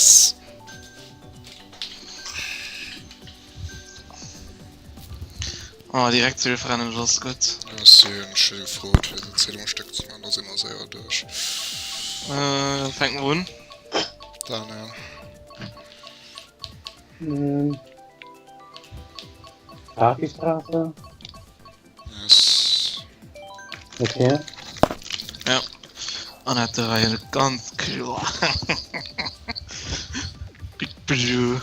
Yes. Oh, direkt zu rennen, das ist gut. Ja, schön, schön gefreut. Wir sind Zählungsstück zueinander, sind wir selber durch. Fängt man an. Daniel. Partystraße? Yes. Okay. Ja. Und hat der Reihe ganz klar. Big Blue.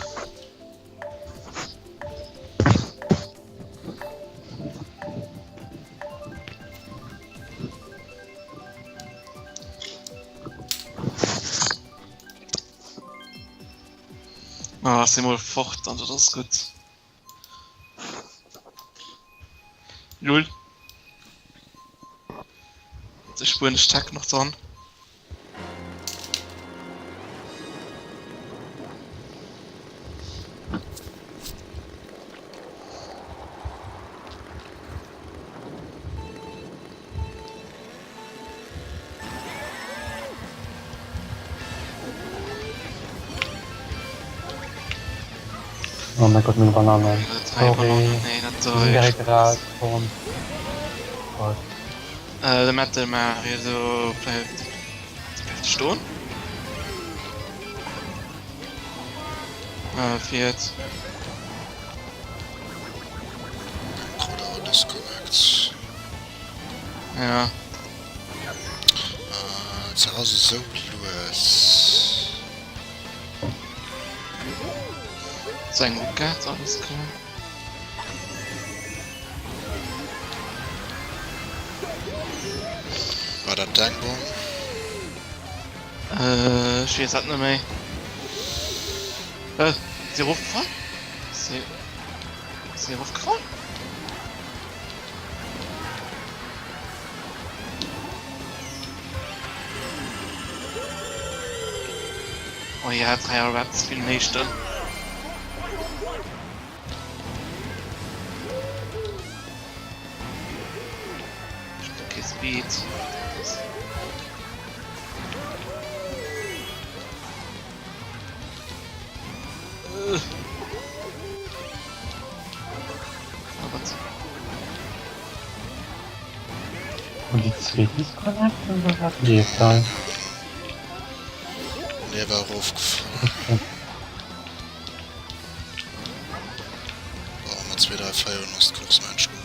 Ah, sind wir fort, also das ist gut. Null. Der Spuren Stack noch dran. Oh mein Gott, meine Banane. Drei Sorry. Bananen, nee, Die nicht sind drei. direkt raus. Und... Gott. Der Metal mal hier so bleibt stehen. Viert. Encoder Disconnect. Ja. Zu Hause so Lewis. Sein gut gehabt, alles klar. War der Tankbomb? Ich weiß halt nicht mehr. Sie hochgefahren? Sie hochgefahren? Oh ja, 3 Jahre Raps für die nächste. Okay, Speed. Und die zweite Disconnect oder was? Die ist da. Ne, war raufgefahren. Brauchen wir 2, 3 Feier und noch kurz mal Entschuldigung.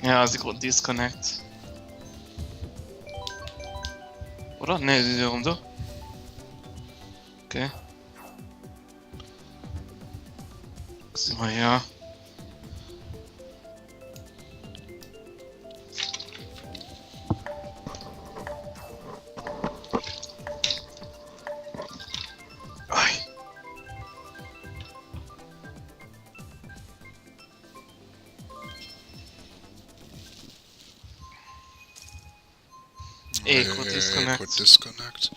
Ja, sie Grund Disconnect. Oder? Ne, sie sind so. Okay. Sind wir hier. Ei. Eco Disconnect. Eco Disconnect.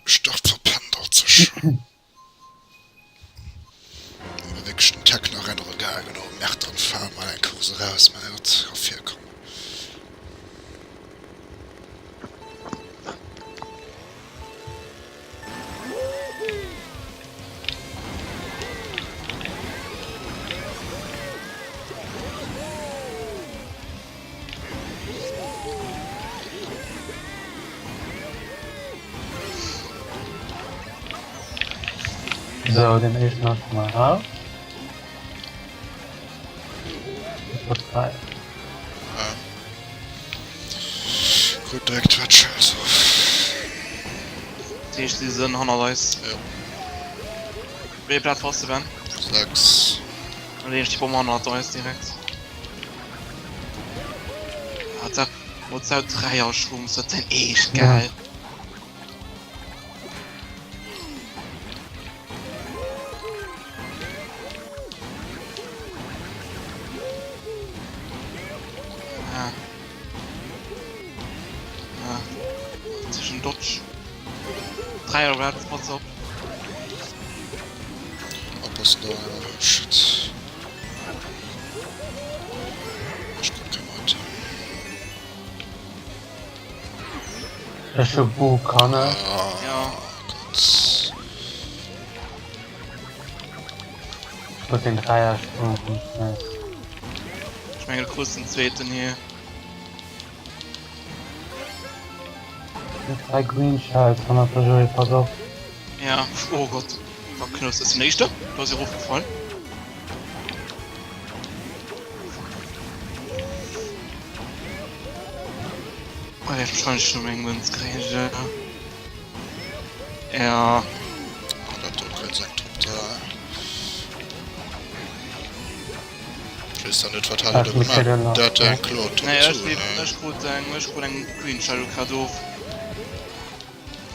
Stopp verpandert zu schon. Wirklich einen Tag noch ein Regal genommen. Mächt und fahren mal einen Kurs raus. Man wird auf 4 kommen. So, den ist noch mal raus. Das wird frei. Gut, direkt Quatsch. Also. Die ist diese 100 Eis. Ja. Wie bleibt fast zu werden? 6. Und die ist die Bombe 100 Eis direkt. Hat er. Muss er 3 Ausschwung, so den echt geil. Dodge. 3 Red Spots up. Oppas da, shit. Ich guck kein weiter. Das ist schon Vulkane. Ja. Gott. Mit den Dreiersprung schnell. Ich meine, kurz den zweiten hier. Mit 3 Green Shells, 100 Versuche, pass auf. Ja, oh Gott. Okay, das ist der nächste. Du hast hier hochgefallen. Oh, der hat wahrscheinlich schon irgendwo ins Gräse. Ja. Oh, da hat doch kein Senktrupp da. Ich weiß doch nicht, was hat er mit gemacht. Keller. Der hat einen Klo top Naja, zu, ne? ich gut einen Green Shadow gerade auf.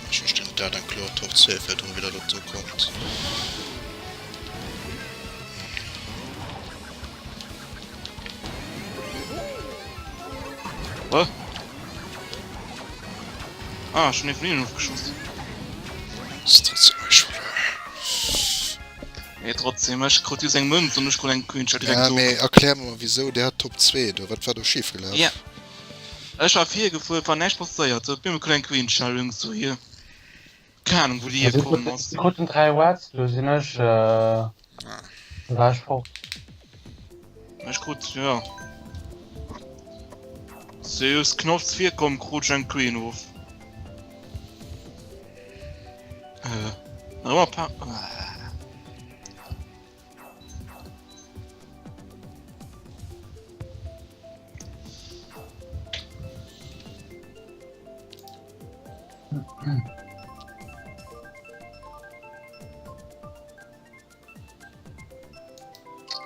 Schon stimmt, der hat einen Klo top 2 fährt und wieder dazu kommt. Was? Ah, schon den Fliegen aufgeschossen. Das ist trotzdem mal schwer. Ja, trotzdem, ich krieg diesen Münz und ich krieg einen Green Shadow direkt Ja, so. mir erklär mir mal, wieso der hat Top 2, da was war da schief gelaufen? Ja. Ich war 4 gefühlt, war nicht passiert. Ich bin mit einem Green Shadow so hier. Keine Ahnung, wo die hier kommen muss. Die guten 3 Watts, du sind nicht, Waschspruch. Ich gut, ja. Zeus Knopf 4 kommt, krutsch ein Green auf. Nochmal ein paar.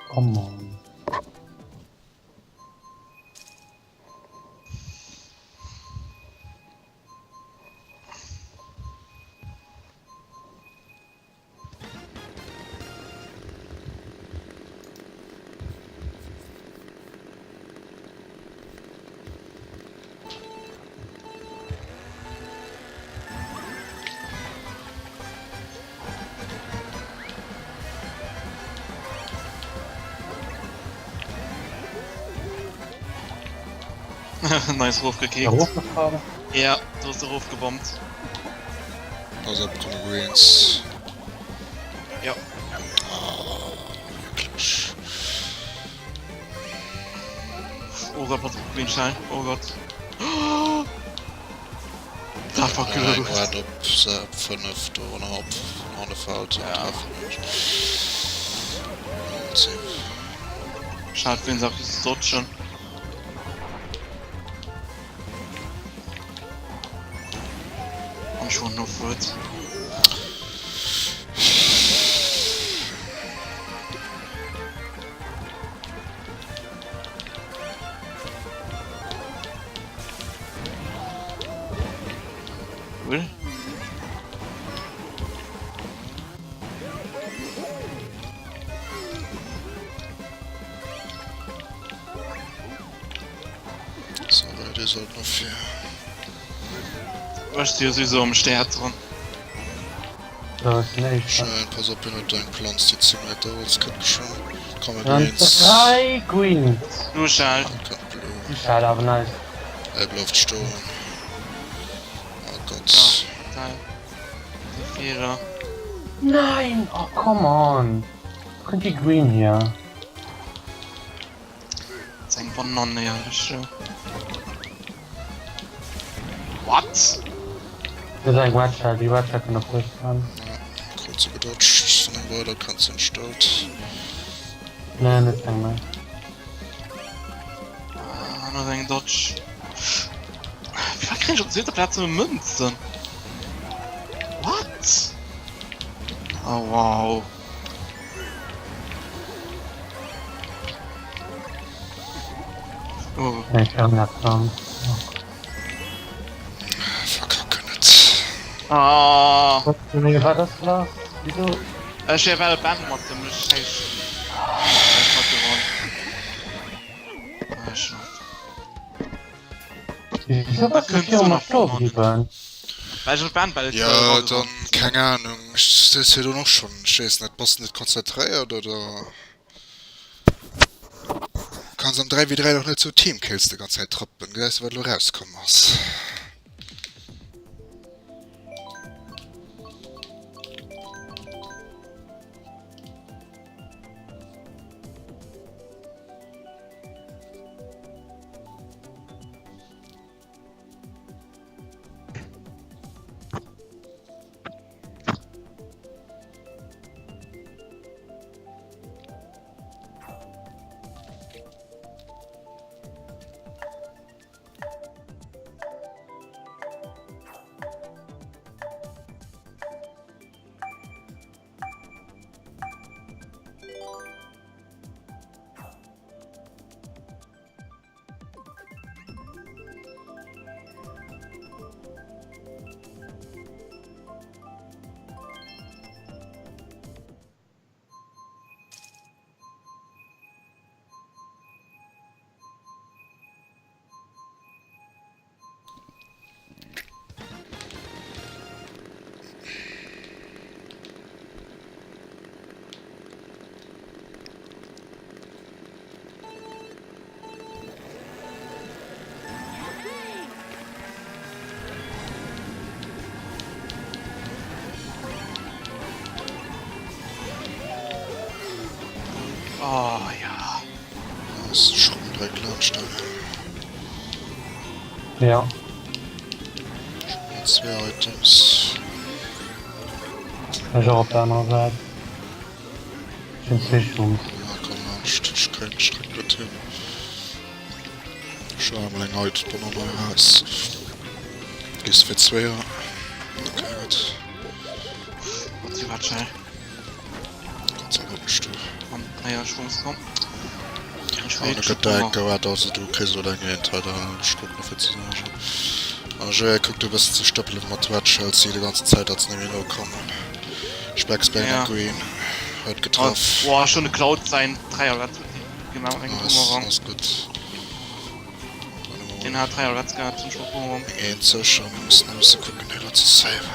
Come on. Nice Ruf gekickt. Hochgefahren? Ja, du hast den Ruf gebombt. Also, komm, Greens. Ja. Ah, wirklich. Oh Gott, was ist Green Shine? Oh Gott. Da fuck Nein, you. warte, ob sie ab 5 oder ob ohne Fault Ja. Und Schade, wen sagt es dort schon. Und schon nur Furt. Cool. so, die sollten noch 4. Was ist hier sowieso am Stärkeren? Das ist nicht. Schön, pass auf, wenn du deinen Plans die 10 Meter aus kann schon. Komm, Dann Greens. 3 Greens. Du schade. Kein Blue. Schade, aber nice. Er läuft Sturm. Oh Gott. Da. Die Vierer. Nein! Oh, come on. Könnt die Green hier? Das ist ein Banane, ja, das ist schon. What? Das ist ein Watcher, die Watcher können noch durchfahren. Kurz gedodged. Von dem Border kannst du ihn stolz. Nee, nicht einmal. Ah, nur ein Dodge. Wie viel krieg ich auf den Platz mit Münzen? What? Oh wow. Oh, Ja, ich kann das sagen. Verkacke nicht. ah, Wie war das Glas? Wieso? ich habe alle Band mit dem Scheiß. Ah, schon. Wieso was könntest hier du um noch das Tor vorne. liefern? Weil schon Bandball Ja, dann, keine Ahnung, das ist ja noch schon, ich weiß nicht, bist du nicht konzentriert, oder? Kannst am 3v3 doch nicht so Teamkills die ganze Zeit troppen, gell, weil du rauskommst. Oh, ja. Das ist schon direkt Ladenstelle. Ja. Schon 2 Items. Ich auch auf der anderen Seite. Ich bin 2 Schuss. Ja, komm, ich kann nicht direkt mit hin. Schau mal länger heute, dann noch mal raus. Gehst für 2er. Okay, gut. Und sie war schnell. Ganz aber nicht du. Komm, naja, Schwungs, komm. Ich Ohne Gedanke, warte, also du kriegst so lange hinter, ich guck noch für zu sagen. Also, ja, guck, du bist zu stoppeln mit Twitch, als sie die ganze Zeit als nämlich nur kommen. Specksbang Ja. und Green. Heute getroffen. Boah, schon eine Cloud sein. 3er Ratz. Genau, ein Boomerang. Alles gut. Den hat 3er Ratz gehabt, zum Boomerang. Gehen zu schon, müssen ein bisschen gucken, der zu saven.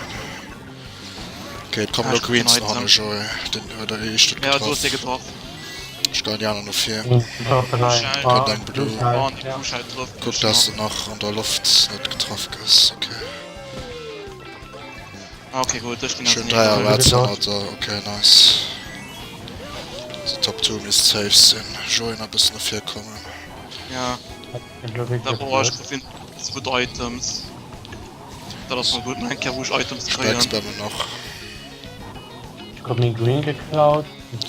Okay, komm, Ja, noch ich Greens bin noch eine heute Joy. Den oder ich Ja, du hast den getroffen. Ich kann ja noch 4. Ich hoffe, nein. Scheiße. Ah, Dein Blue. Blue Oh, halt, und die ja. Push halt drauf. Guck, dass du noch an der Luft nicht getroffen hast. Okay. Okay, gut, das ging Schön nicht. 3er Ja, Ratze genau. hat er. Okay, nice. Also Top 2 ist safe sind. Joy noch bis nach 4 kommen. Ja, Ich glaube, ich da brauche ich finde es mit Items. Da ist man gut, man kann ruhig Items kreieren. Specksbang noch. Ich hab mir Green geklaut.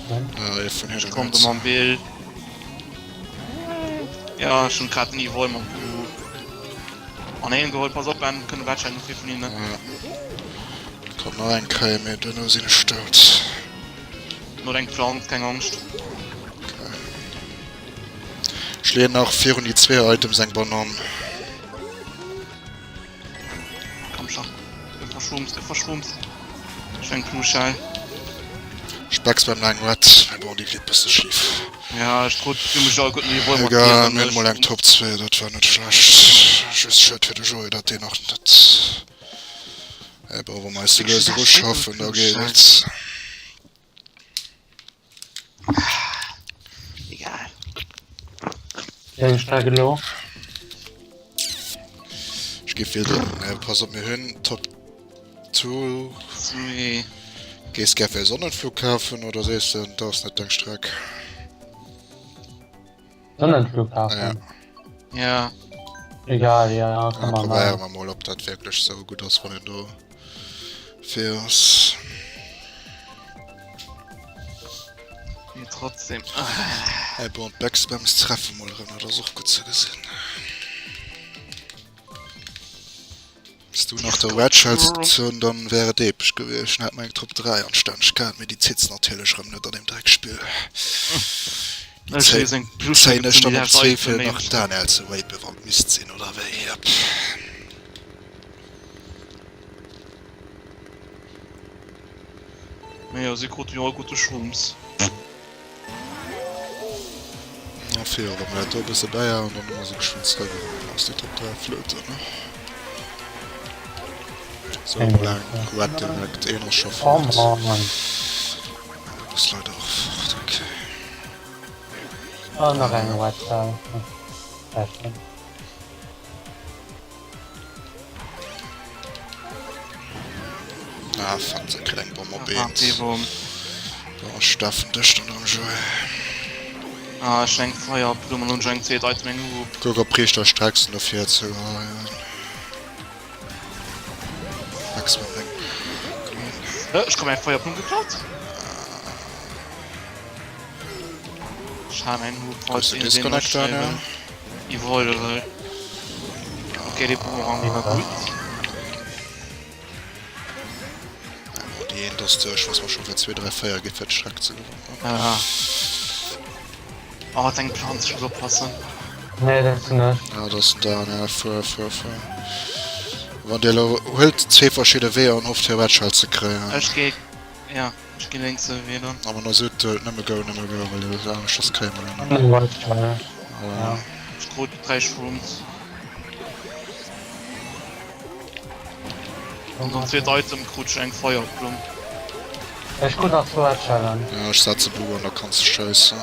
Ja, ich von hier Kommt, wenn man will. Ja, schon gerade Niveau immer. Oh ne, geholt, pass auf, dann können wir wahrscheinlich noch viel von ihnen. Ne? Ja. Kommt noch ein KM, der nur sie nicht stört. Nur dein Clown, keine Angst. Ich lehne auch 4 und die 2 Items ein Bonhomme. Komm schon. Verschwummst. Schön Knuschall. Specks beim 9 Rat, mein Body geht ein bisschen schief. Ja, ich trug für mich auch gut Niveau. Egal, mir mal lang Top 2, das war nicht schlecht. Ich ist schön für die Joy, dass die noch nicht. Aber wo meist die Lösung schaffen, da geht es. Egal. Ja, ich steige low. Ich geh viel drin, pass auf mir hin, Top 2. Nee. Gehst du für Sonnenflughafen oder siehst du, da ist nicht dein Streck? Sonnenflughafen. Ja. Egal, ja, Ja, kann man probieren mal. wir mal, ob das wirklich so gut ist, wenn du fährst. Nee, trotzdem. Hey, und Backspams treffen mal rein, das ist auch gut zu gesehen. Bist du nach der Red-Shell-Station, dann wäre Depisch gewesen. Ich hätte meinen Top 3 anstanden. Ich kann mir die Zitz natürlich rum nicht an dem Dreckspiel. Die Zähne stand im Zweifel nach Daniel zu Wape, wann Mist sind oder wer. Ja, sie kriegt ja auch gute Schwumms. Na, 4 oder mehr, da bist du Bayer und dann muss ich schon sagen, aus der Top 3 Flöte, ne? So Ja. lang gut direkt eh noch schon Come fort. on. Das ist leider auch fort, okay. Oh, noch eine Website. Sehr schön. Ah, fuck, so klein Bomber Ah, Beans. die Wurm. Da Staffen, das stand am Joy. Ah, schenk Feuer, Blumen und schenk 10 Leute Menge Hu. Gucker Priester stärksten auf jetzt sogar, ja. Max mal weg. Ich komm ein Feuerpunkt geklaut. Ich habe einen Hut Kannst du Disconnector, ja? Ich wollte. Okay, die Boomerang war gut. Die hinterste, ich weiß mal schon für 2-3 Feier gefetcht hat zu gewonnen. Ja. Oh, dein Plan ist schon so passen. Nee, das ist nicht. Ja, das ist da, ja, für. Wenn der hält 2 verschiedene Wege und oft hier Wettschall zu kriegen. Ich geh. Ja, ich geh links wieder. Aber nur Süd, nicht mehr go, weil du sagst, das kriegen wir nicht. Eine Website. Ja. Ich brot 3 Shrooms. Und dann 2 Leute im Krutsch ein Feuerblum. Ich guck noch so Challenge. Ja, ich setze Bu und da kannst du scheißen.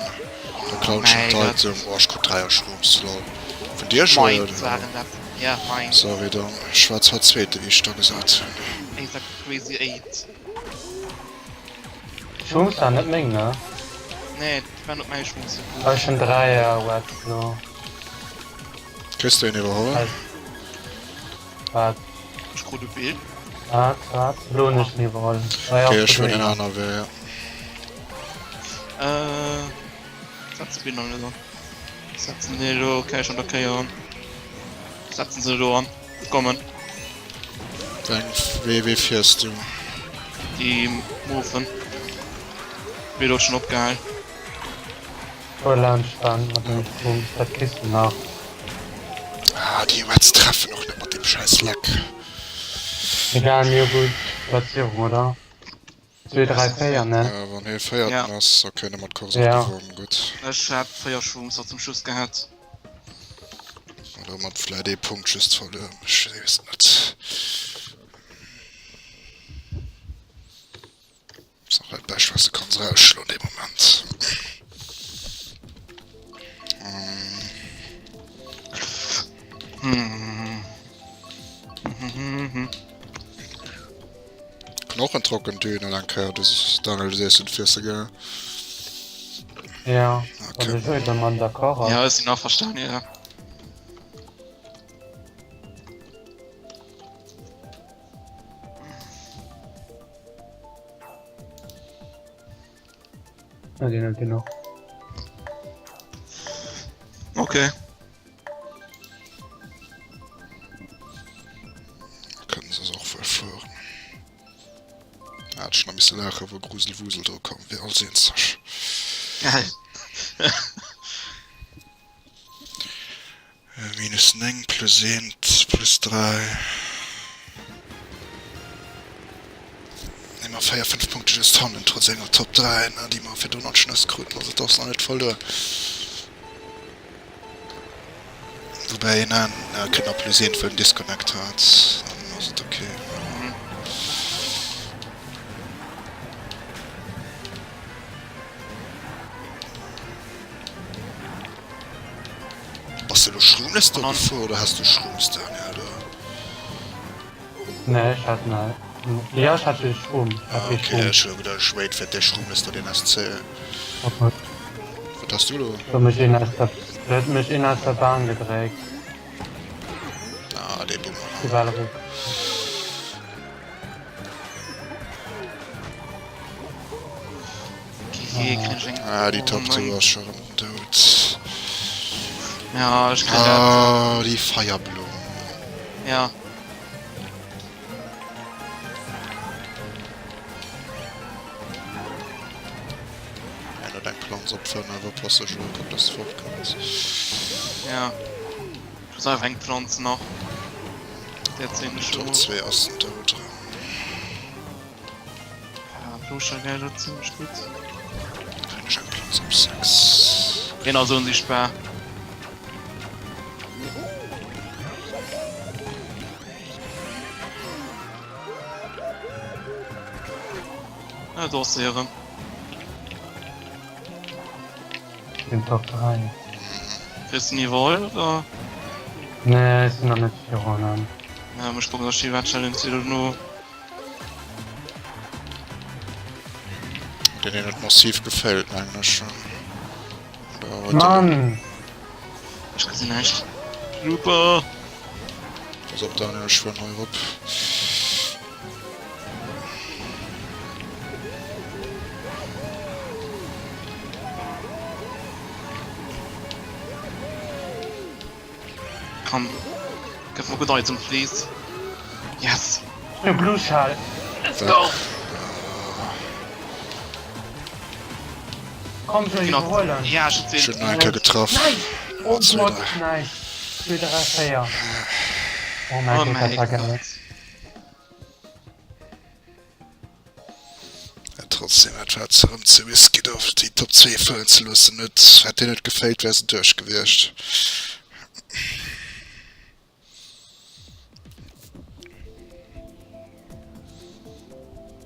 Da klaut schon Mein Zeit, oh, ich kann 3 Schrums laut. Von dir schon, Meins waren das. Ja, meins. Sorry, dann. Schwarz hat zweite, wie ich da gesagt habe. Ich sag Crazy 8. Schuss da nicht mehr, ne? Nee, die waren nicht meine Shrooms. Aber ich schon 3 Webs noch. Kriegst du ihn überholen? Warte, Ich gute Bild. warte. Blut nicht nie wollen. Okay, ich will den anderen Weg, ja. Setzen wir noch nicht so. Setzen die da, okay, schon okay an. Setzen sie da an. Kommen. Dann, wie fährst du? Die Moven. Wird dort schon abgehalten. Vor Landstand mit dem Sprung, das Kisten nach. Ah, die Wets treffen noch nicht mit dem scheiß Lack. Egal, mir gut. Platzierung, oder? 2, 3 Feier, ne? Ja, wenn hier feiert Ja. hast, okay, nimm mal kurz Ja. aufgewogen, gut. Ich hab Feuershrooms so zum Schuss gehabt. Oder man vielleicht den Punkt schießt voll, ich weiß nicht. Ist auch halt beispielsweise du kannst rausschlagen in dem Moment. Knochentrocken Döner, danke, das ist Daniel, der ist in 40er. Ja. Okay. Und ich will den Mann da kochen. Ja, ist ihn auch verstanden, ja. Ja, den hat noch. Okay. Können sie es auch verführen. Er hat schon ein bisschen lachen, wo Gruselwusel da kommen, wir alle sehen es. Ja. Minus 9 plus 1 plus 3. Immer 4, 5 Punkte ist Tonnen, trotz enger Top 3, ne, die man für Donut schnell kruten, also das ist noch nicht voll da. Wobei, nein, er kann auch plus 1 für den Disconnect hat. Dann ist es okay. Hast du Schrumlist da vor oder hast du Schrums da? Ja, da. Ne, ich hatte ne. Ja, ich hatte Strom. Ich hatte Okay, schon wieder Schweit für der Schrumlist da den hast du. Okay. Was hast du da? Ich hab mich innerhalb der Bahn gedreht. Ah, der Dummer. Die Wahlruf. Ah, die Top 2 war schon tot. Ja, ich kann Ah, die Feuerblumen. ja. Ja, nur dein Plan so opfern, aber Passage kommt das fortkommt. Ja. Ich muss einfach einen Pflanzen noch. Der 10 schon. Top 2 Osten tot. Ja, Bluscher wäre ziemlich gut. Keine Plan auf 6. Genau so unsichtbar. Ja, Dossiere. Den Top 3. Kriegst du Niveau, oder? Ne, ist noch nicht 400. Ja, muss gucken, dass die Challenge nur. Den hat massiv gefällt eigentlich schon. Da heute Mann! Ich kann sie nicht. Super! was ob da eine schwer neu rup. Komm. Gib mir good item, please. Yes! Der Blutschall! Let's go! Komm schon, Genau. überholen! Ja, ich Schön will. Anker getroffen. Nice! Oh zwei, Gott, drei. nice! 2, 3, 4. Oh Oh mein Gott, mein das war Gott. geil. Ja, trotzdem etwa zurück zu Whisky auf die Top 2 fallen zu lassen. Nicht, hat dir nicht gefällt, wäre sie durchgewirrscht.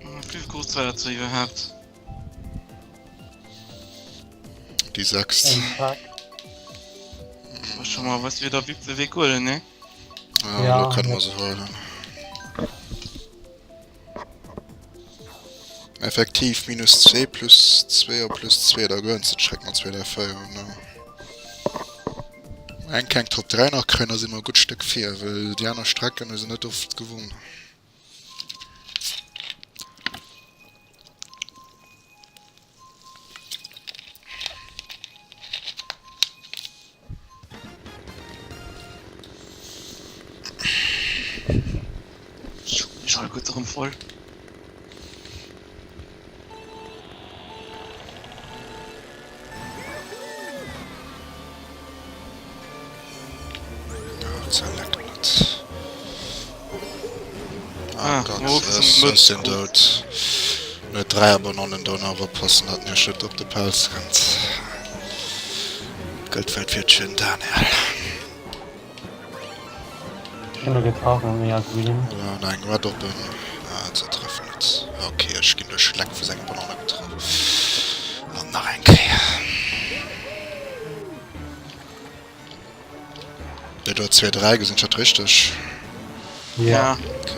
Wie viel Großteil dazu gehabt? Die sagst. Aber schon mal, was wir da wie cool, ne? Ja, Ja, da kann man ja. so holen. Effektiv minus 2 plus 2 plus 2, da gehören sie schrecken wir 2 der Feuer. Ein kein Top 3 noch können sind immer gut Stück 4, weil die anderen Strecken sind nicht oft gewohnt. Ich hol gut darum voll. Das leckt nicht. Ah, Gott, wo ist das sind dort. Eine 3 Abonnementen da aber passen hat mir schon auf den Pals rennt. Goldfeld wird schön, Daniel. Schon nur getroffen, ja, green. Ja, nein, war doppelt. Ja, zu treffen nicht. Okay, ich ging durch Schlag für seine Banane getroffen. Und noch ein Krieg. Der dort 2-3 sind schon richtig. Ja. Okay.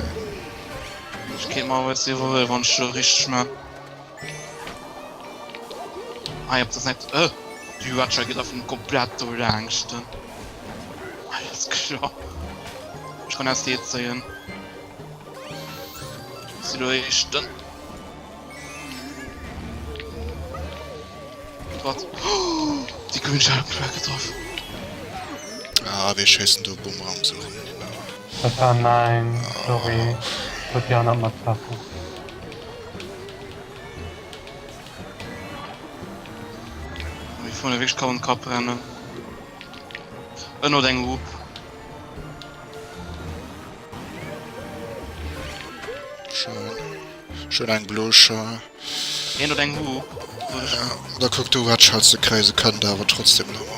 Ich geh mal was hier, wo wir waren schon richtig mal. Ah, ich hab das nicht. Die Watcher geht auf den komplett orange. Alles klar. Ich kann erst jetzt sehen. Sie durch dann. Gott. Die Grünscheibe getroffen. Ja, wir schießen du Bumerang suchen. Das war nein, sorry. Wird ja noch mal treffen. Ich vorne wirklich kaum einen Kopf rennen. Nur den Hub. Schön ein Bluscher. Nur den Hub. Ja, da guckt du, was halt die Kreise kann, da aber trotzdem nochmal.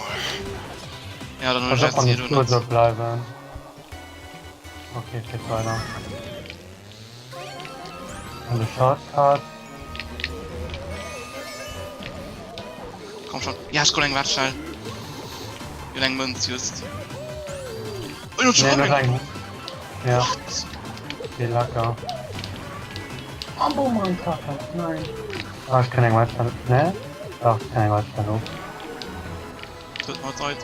Ja, dann Also jetzt von hier der du Tour nicht. so bleiben. Okay, geht weiter. Eine Shortcut. Komm schon. Ja, ich kann einen Watschall. Wie lange Münz just. Oh, und schon Ne, noch rein. ein. Ja, die Lacker. Oh, Boomerang treffen, nein. Ah, ich kann den Watschall. Ne? Doch, ich kann den Watschall hoch. Tut mir leid.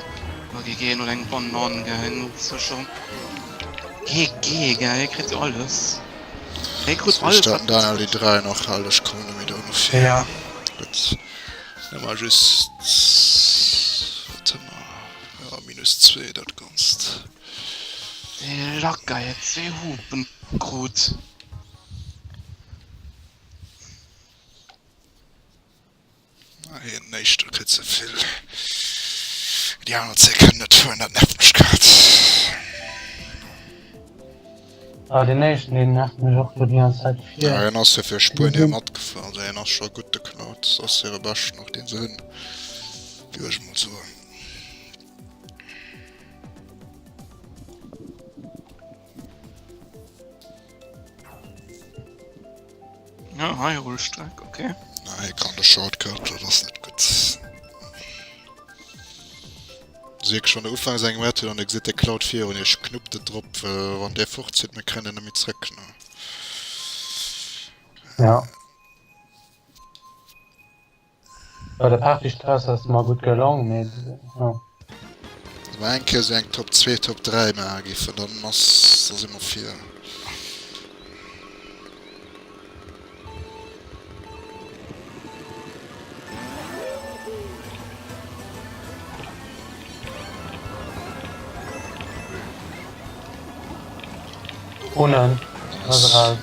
Okay, geh nur den Bananen gehängt. So schon. Geh, geil. Kriegt alles. Hey, kriegt Wir alles. starten dann alle die 3 noch, alles kommen wieder ungefähr. Ja. Gut. Dann mal just. Warte mal. Ja, minus 2, das kannst. Locker, jetzt 2 Hupen. Gut. Ah, hier nicht, du kriegst so viel. Die anderen 10 können nicht 200 Nervenschkat. Aber den nächsten, den nachten wir doch so die ganze Zeit Ja, 4. dann hast du für Spuren hier matt gefahren. Der hat schon gut geknaut. Das ist ihre Basch noch den Sinn. Wie ich mal sagen. Ja, Hyrule-Streck, okay. Na, ich kann der Shortcut, das ist nicht gut. So ich schon der Anfang sagen werde, und ich sehe der Cloud 4 und ich knupp den Drop, wenn der fortzieht, wir können damit zurück. Ne? Ja. Bei der Partystraße ist mal gut gelungen, mit. Ja. Also ein Kehr so ein Top 2, Top 3 mehr geben, und dann ist das immer 4. Unnen. Also raus.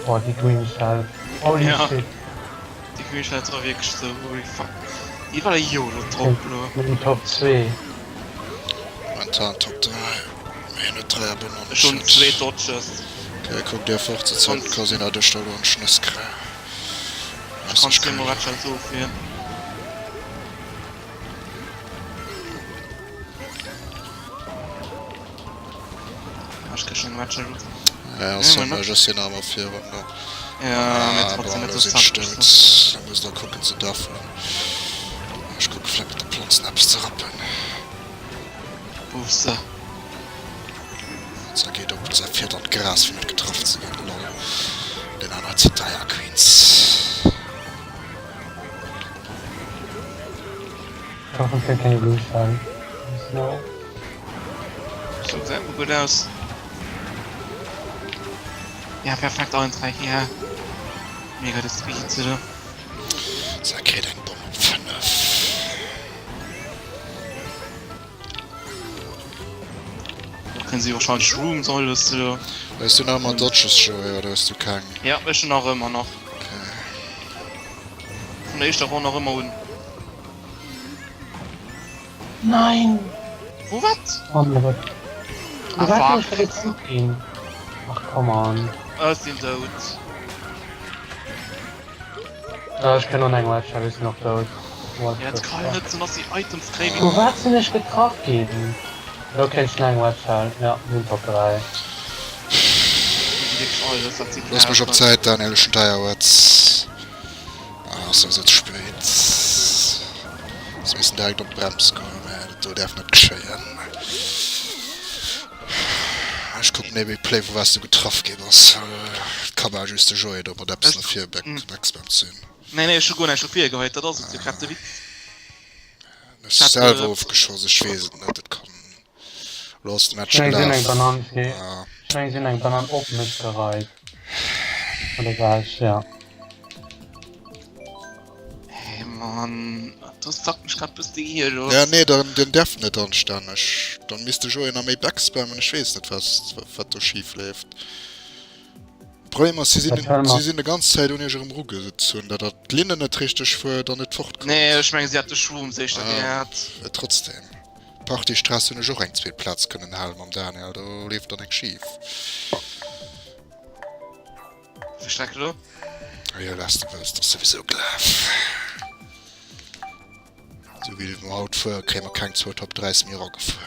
Boah, die Green Shell. Holy Ja. shit. Die Kühlschalt war wirklich so, holy fuck. Die war der YOLO-Drop, oder? Mit dem Top 2. Momentan Top 3. Meine 3 aber noch nicht. Schon 2 Dodges. Okay, guck dir vor zur Zeit, quasi nach der Stelle und Schnuss kriegen. Kannst du den Moratsch halt so führen. Ich krieg schon Moratsch halt. Ja, so ein just hier nochmal 4 Runden. Ja, mit aber trotzdem nicht so sind satt. stimmt. Da müssen wir gucken, sie davon. Ich guck vielleicht mit der Plan-Snaps zu rappeln. Booster. So geht ob unser 4. Gras, wie wir getroffen sind. Lol. Den anderen Zitaya Queens. Hoffentlich keine Green Shell. No. So sehr gut aus. Ja, perfekt, auch in 3 hier. Mega das Riechen, oder? So geht ein Bumm um 5. Da können sie wahrscheinlich Room solltest, oder? Weißt du noch mal Dodges Show, oder hast du keinen? Ja, wir sind auch immer noch. Okay. Von der ersten Runde noch immer unten. Nein! Wo was? Oh mein Gott. Ah, Du weißt fuck. nicht, wie es zugehen. Ach, come on. Ist den tot. Ja, ich kann noch nicht Match, aber ist noch tot. What Ja, jetzt the kann fuck. ich nicht so noch die Items kriegen. Du hast nicht getroffen geben. Du kannst schnell Match halt. Ja, sind Top 3. Alles hat sie Lass mich auf Zeit, Daniel Steyerwitz. Ah, so ist jetzt spät. Wir müssen direkt auf Brems kommen, du darfst nicht geschehen. Ich guck neben Play, wo was du getroffen hast. Kann man just der Joy, aber da bist du noch 4 Backs beim Ziehen. Nee, ich schon gar nicht so viel gehört, das ist die Karte wie. Das ist selber aufgeschossen, ich weiß es nicht, das kann... Lost Match Schnell sind ein gelaufen. Bananen. Ja. Schnell sind ein Bananen oben mitgereiht. Oder was? Ja. Hey Mann, das sagt mich grad bis die hier los. Ja, nee, den darf nicht anstehen. Dann müsste ich auch in der Backs beim und ich weiß nicht, was da schief läuft. Problem ist, sie sind die ganze Zeit unter ihrem Ruge sitzen. Da das Linde nicht richtig für da nicht fortkommt. Nee, ich meine, sie hat den Schwung sicher gehabt. Ja, trotzdem. Pach die Straße nicht auch ein zwei Platz können halten am Daniel, da läuft doch nicht schief. Versteckt du? Ja, lass du wirst doch sowieso klar. So wie du im Haut vorher kriegen wir kein 2 Top 30 Miro gefahren.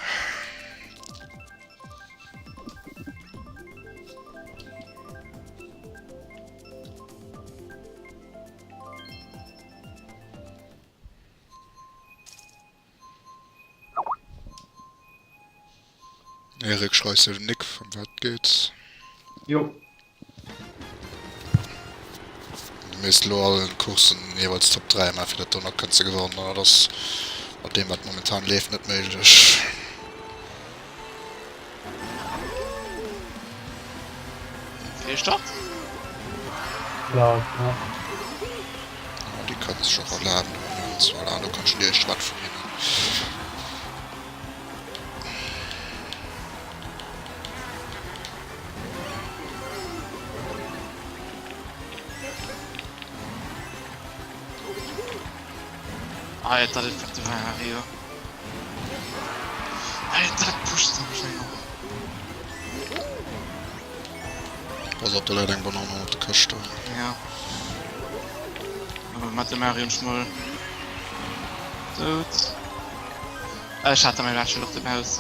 Erik schreist den Nick, von was geht's? Jo. Du müsst nur allen Kursen jeweils Top 3 mal für das Donner kannst du gewonnen, oder das mit dem, was momentan lebt, nicht möglich. Viel Start? Ja, ja. Ja, die kannst du schon verladen, weil du kannst schon die echt was verlieren. Alter, das fette Mario. Alter, das pusht so schnell noch. Was hat der leider Banane auf der Kaste? Ja. Aber Mathe Mario schmoll. Tot. Ich hatte mein Ratschel auf dem Haus.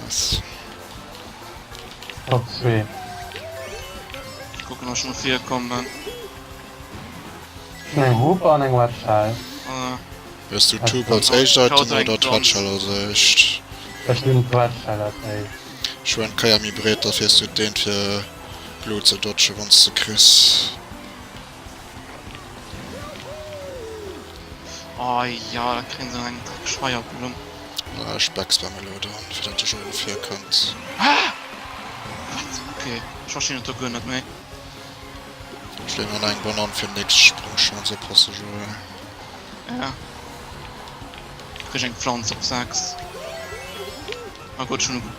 was. Top 2. Ich gucke noch schon 4 kommen. Ich nehme Huber an den Watchal. Wirst du Ach, Tube als schau, Age-Seiten schau, oder denk, Twatchal als Echt? Ich nehme Watchal als Age. Ich mein, Kayami Brett, da fährst du den für Blut zu dodgen, wenn du kriegst. Oh ja, da kriegen sie einen Schweierbullen. Na, ich back's bei mir, Leute, für den du schon ungefähr kannst. Okay, ich verstehe nicht, gar nicht mehr. Ich lege noch einen Bananen für den nächsten Sprung schon, so passt schon. Ja. Ich krieg eine Pflanze auf 6. Na gut, schon gut.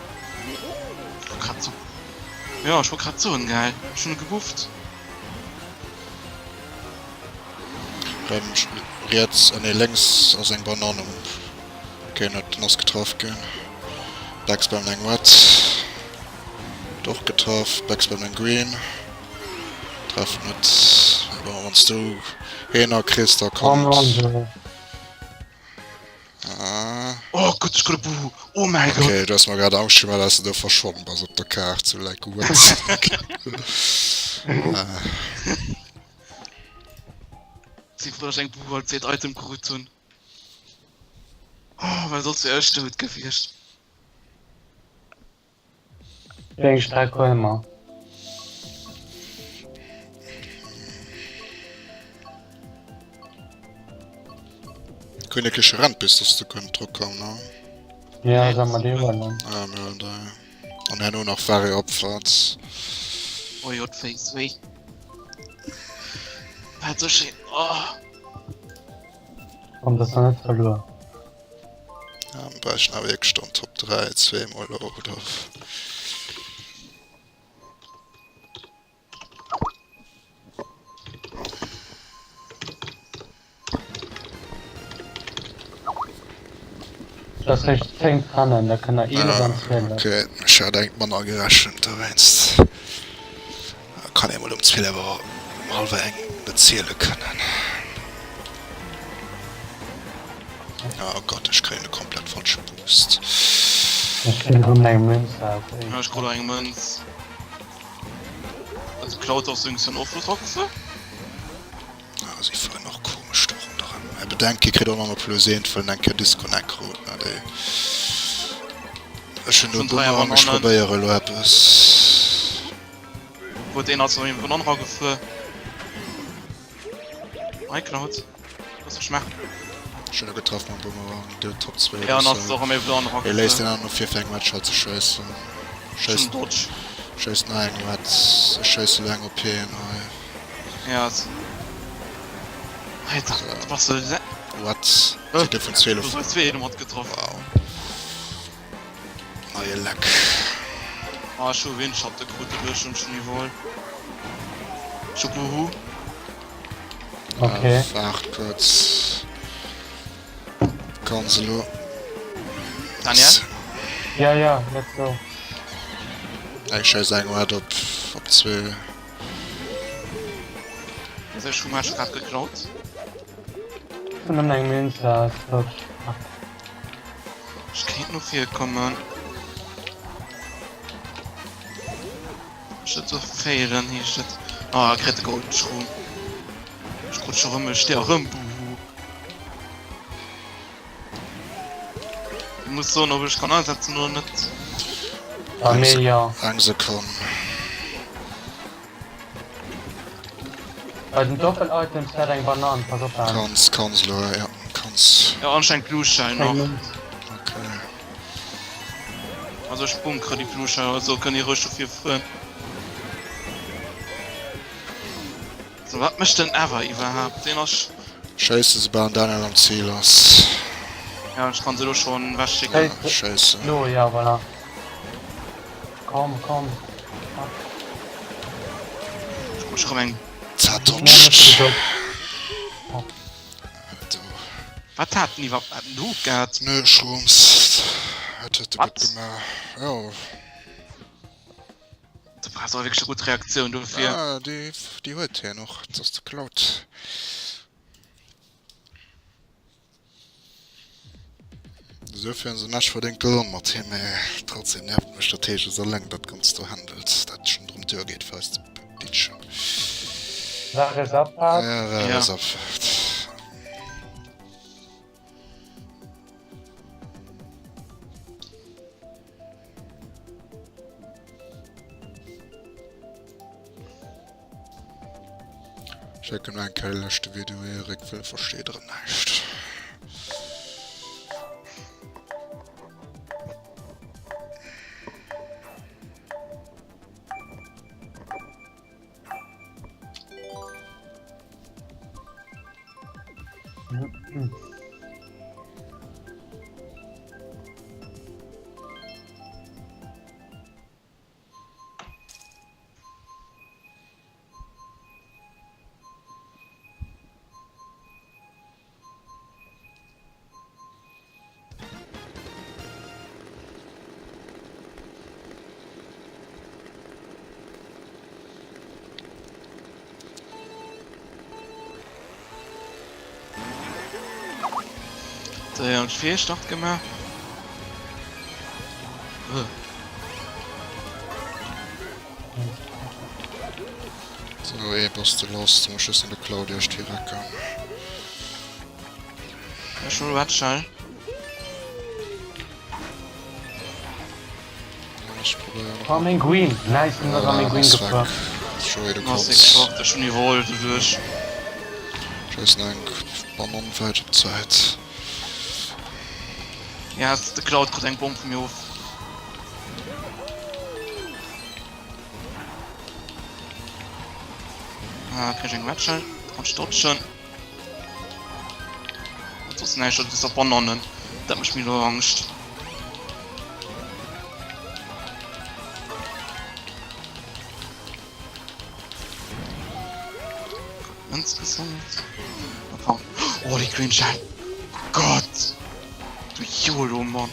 Ich war grad so. Ja, ich war grad so geil. Schon gebufft. Jetzt an der längs aus einer Banane. Okay, nicht nass getroffen gehen. Backs beim den Watt. Doch getroffen. Backs beim den Green. Treff nicht. Aber wenn du Hähner kriegst, da kommt. Ah. Oh Gott, ich krieg Buhu. Oh mein Gott. Okay, du hast mir gerade Angst gemacht, dass du verschwunden bist auf der Karte. So like what? Sie vielleicht ein Buhu als Item tun. Oh, weil sonst wäre ich tot gefischt. Ich denke, ich strecke immer. Königliche Rand bist, dass du können Druck kommen, ne? Ja, sag mal lieber dann. Ja, mir da. Und dann nur noch Fahre Abfahrt. Oh, J-Face, weh. Halt so schön. Oh. Kommt das noch nicht verloren. Ja, am Beispiel habe ich gestanden, Top 3, 2 Mal oder. Das recht 10 Kannen, da kann er eh ganz schnell. Okay, ich habe denkt man noch gerechnet, du meinst. Da kann ich mal ums Spiel aber mal eng bezählen können. Ja, oh Gott, ich kriege eine komplett falsche Boost. Ich kriege um deinen Münze auf, ey. Ja, ich krieg einen Münz. Also Cloud aus irgendeinem Aufrufroxe? Ja, sie fahren noch komisch doch daran. Ich bedenke, ich kriege auch noch mal plus 1 von einem Disconnect-Route. Ich bin nur Bumerang, ich probiere nur etwas. Wo den hat so jemand von anderer geführt. Hi Cloud. Was soll ich machen? Schöner getroffen, mein Bumerang, der Top 2. Ja, und hast du auch immer von anderer Er lässt den anderen noch 4 Fangmatch, halt zu scheiße. Scheiße. Schon Dodge. Scheiße, nein, du hast scheiße lang OP, nein. Ja, so. Alter, was soll das? What? Sie dürfen von 12 Du auf. hast jeden Mod getroffen. Wow. Neue Lack. Ah, schon wen, ich hab der gute durch und schon wohl. Schubuhu. Okay. Acht kurz. Cancelo. Daniel? Ja, ja, let's go. Ich scheiße eigentlich ob 2. Ist der Schuhmasch gerade geklaut? Und um deinen Münze auf, Top. Ich kann nur 4 kommen. Steht so fehlen hier steht. Ah, kriegt Gold Schuh. Ich guck schon rum, ich steh auch rum. Ich muss so noch, ich kann einsetzen oder nicht. Amelia. Angsekommen. Bei den Doppel-Items hat ein Bananen, pass auf an. Cancelo, ja. Kannst. Ja, anscheinend Blutschein noch. Okay. Also Sprung krieg die Blutschein, also kann ich ruhig so viel freuen. So, was möchte denn ever überhaupt? Den noch. Scheiße, sie bauen Daniel am Ziel aus. Ja, ich kann sie doch schon was schicken. Hey. Scheiße. No, ja, voilà. Komm. Ich muss schon ein. Zertutscht. Was hat denn die was du gehabt? Nö, Schrums. Hätte gut Was? gemacht. Ja. Du brauchst auch wirklich eine gute Reaktion dafür. Ja, die heute hier noch. Das ist geklaut. insofern so nach vor den Gehirn Martin trotzdem nervt mich der Tische so lang das kannst du handelt das schon drum Tür geht fast schon Sache ist abfahrt. ja, Ja. ist abfahrt. Checken ein kein letzte Video Erik will versteht er nicht. Der und Fehlstart gemacht. So, bist du los, du musst in der Claudia direkt kommen. Ja, schon was schnell. Ich probiere noch. Coming Green. Nice, in der Coming Green gefahren. Schon wieder Was ich kurz. gesagt, das schon die Wohl durch. Tschüss, Dank. Bananen weiter Zeit. Ja, es ist der Cloud gerade ein Bomb von mir auf. Ah, krieg ich einen Matchel. Und dort schon. Und so schnell schon dieser Bananen. Da hab ich mir nur Angst. Insgesamt. Oh, die Green Shine. Gott! Du YOLO, Mann.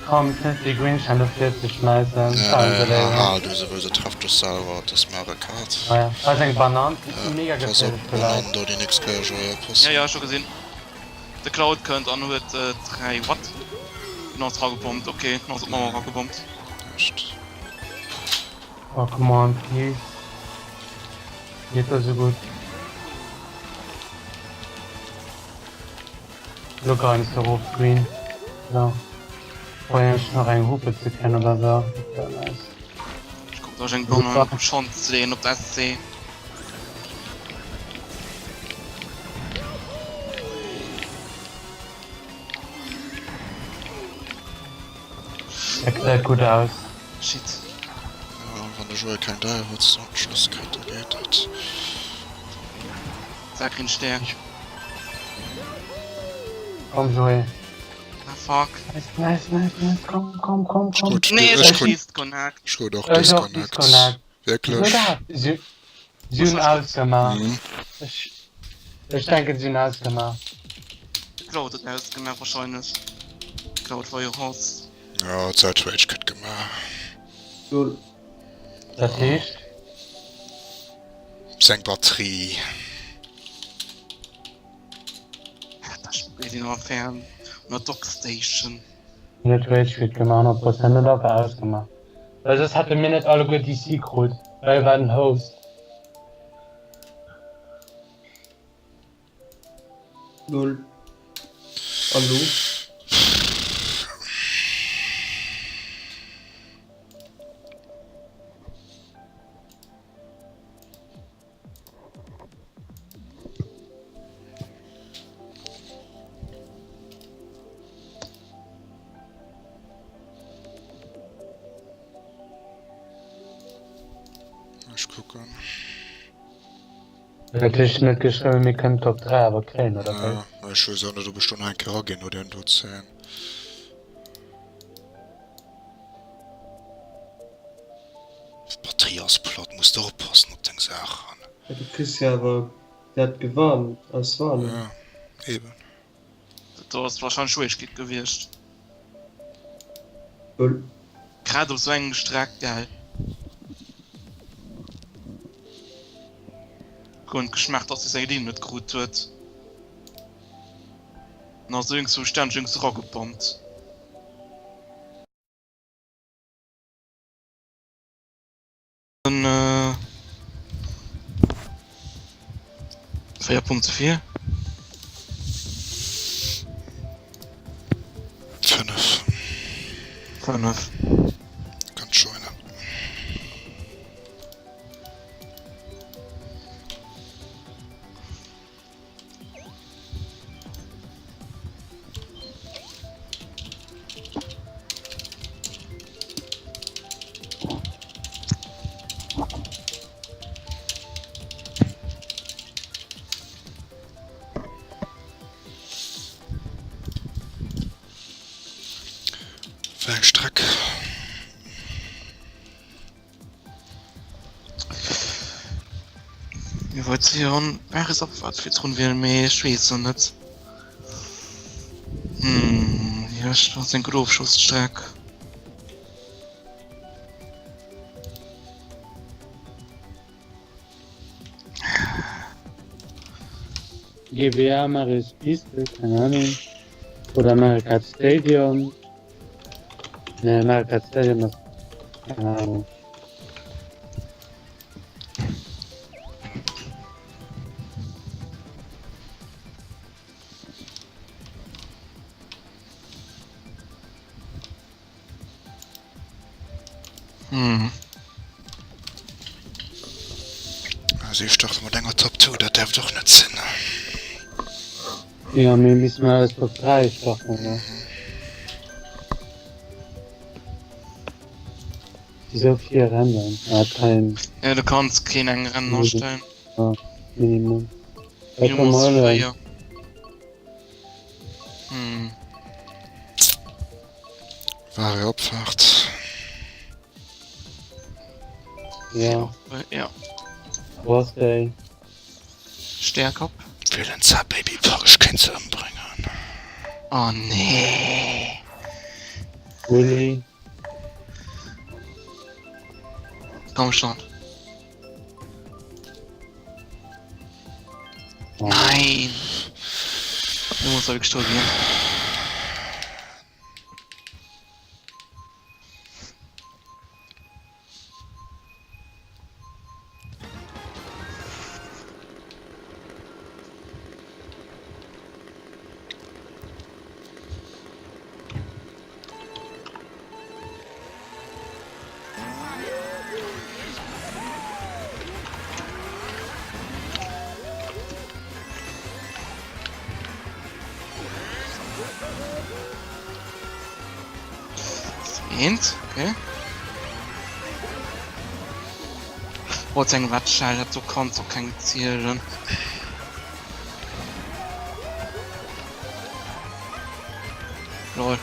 Komm, die Green scheint auf 40 schmeißen. Ja, du sowieso trefft du selber, das ist meine Karte. Ah ja, also ein Bananen ist mega Pass auf, gefährlich vielleicht. Bananen, da die nix gleich, ja, pass. Ja, schon gesehen. Der Cloud könnte auch nur 3 Watt. Genau, drauf gebombt. Okay, genau, sind wir mal gebombt. Echt. Oh, come on, please. Geht das so gut? Locker nicht so hoch, Green. So. Vorher nicht noch einen Hupe zu kennen oder so. Das wäre nice. Ich guck da schon noch eine Chance zu sehen, ob das sehe. Sieht gut aus. Shit. Ja, wenn der Joel kein Teil hat, so ein Schlusskarte geht das. Sag ihn stärk. Komm, Joey. Ah, fuck. Nice. Komm. Gut, Nee, ist es gut. schießt Connect. Ich will doch Doch, Disconnect. Disconnect. Wirklich. Sogar. Süden ausgemacht. Mhm. Ich denke, Süden ausgemacht. Cloud hat er es gemacht, wahrscheinlich. Cloud war ihr Haus. Ja, Zeit Rage Kit gemacht. Das ist. Sein Batterie. Ja, das spielt ihn noch fern. Nur Dockstation. Nicht Rage wird gemacht, 100% oder war ausgemacht. Also das hatte mir nicht alle gut DC geholt, weil wir waren Host. Null. Hallo? Ich gucke. Natürlich nicht geschrieben, wir können Top 3 aber kriegen, oder? Ja, ich weiß auch nicht, ob ich schon ein Kerl gehen oder ein Dutzend sehen. Batterie ausplot, musst du aufpassen auf den Sachen. Ja, du kriegst ja aber. Der hat gewonnen. Das war nicht. Ja, eben. Du hast wahrscheinlich Schwierigkeit gewirrscht. Null. Gerade auf so einen Streck, geil. Grund geschmacht, dass die Idee nicht gut wird. Na, so irgendwie so stand jüngst rausgebombt. Dann, 4.4. 5. 5. Ganz schön. Werkstrack. Wir wollten hier ein wahres Abfahrt für tun, wir mehr Schweiz und nicht. Hier ist noch ein Grobschuss stark. GWA Maris Piste, keine Ahnung. Oder Marikat Stadium. Ne, Marikat Stadium ist. Keine Ahnung. Also ich dachte mal, länger Top 2, das darf doch nicht sein. Ja, wir müssen mal alles Top 3 starten, ne? Wieso 4 Rennen? Ja, kein Ja, du kannst keinen Rennen ausstellen. Minimum. Minimum mal, 4. Wahre Abfahrt. Ja, Ja. Birthday. Stärker. Willenzer Baby Porsche kannst du umbringen. Oh nee. Willy. Komm schon. Oh. Nein. Du musst aber gestorben. Okay. Wollt ein Watschalter, du kannst auch kein Ziel drin. Lol.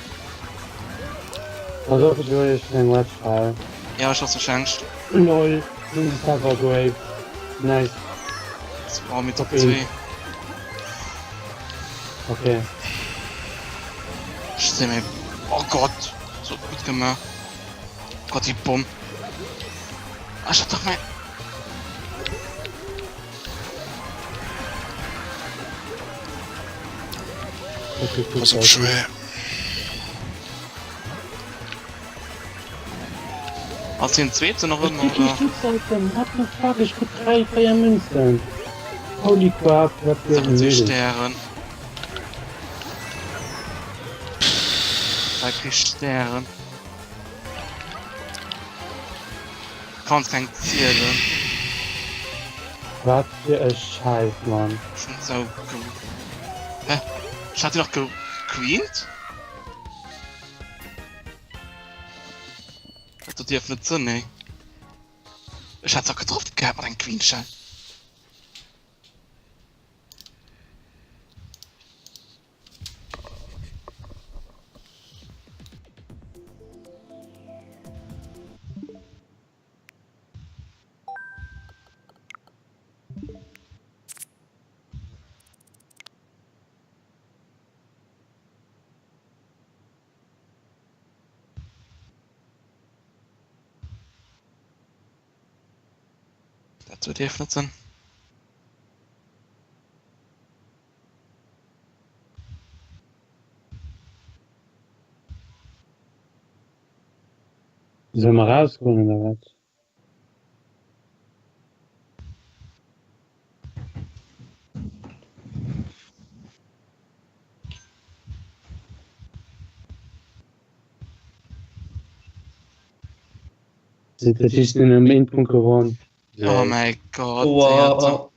Also, ich will jetzt den Watchfall. Ja, ich hab's Chance. LOL. Das ist aber great. Nice. Das war mit Top Okay. 2. Okay. Stimme. Oh Gott. So gut gemacht. Gott, die Bumm. Ah, schau doch mal. Okay, Was im Schwer. Hast du den zweiten noch immer, Ich oder? what the fuck, ich krieg 3 Feuermünzen. Holy crap, was für ein 70 Mädel. Sterne. 30 Sterne. Kannst kein Ziel drin. Was für ein Scheiß, Mann. Schon so gut. Hä? Ich hatte noch gequeent? Das tut dir nicht Sinn, ey. Ich hatte doch getroffen gehabt mit einem Queen-Schein. Das wird dir nicht Sinn. Sollen wir rauskommen oder was? Das ist in einem Endpunkt geworden. Oh mein Gott, Wow. Alter.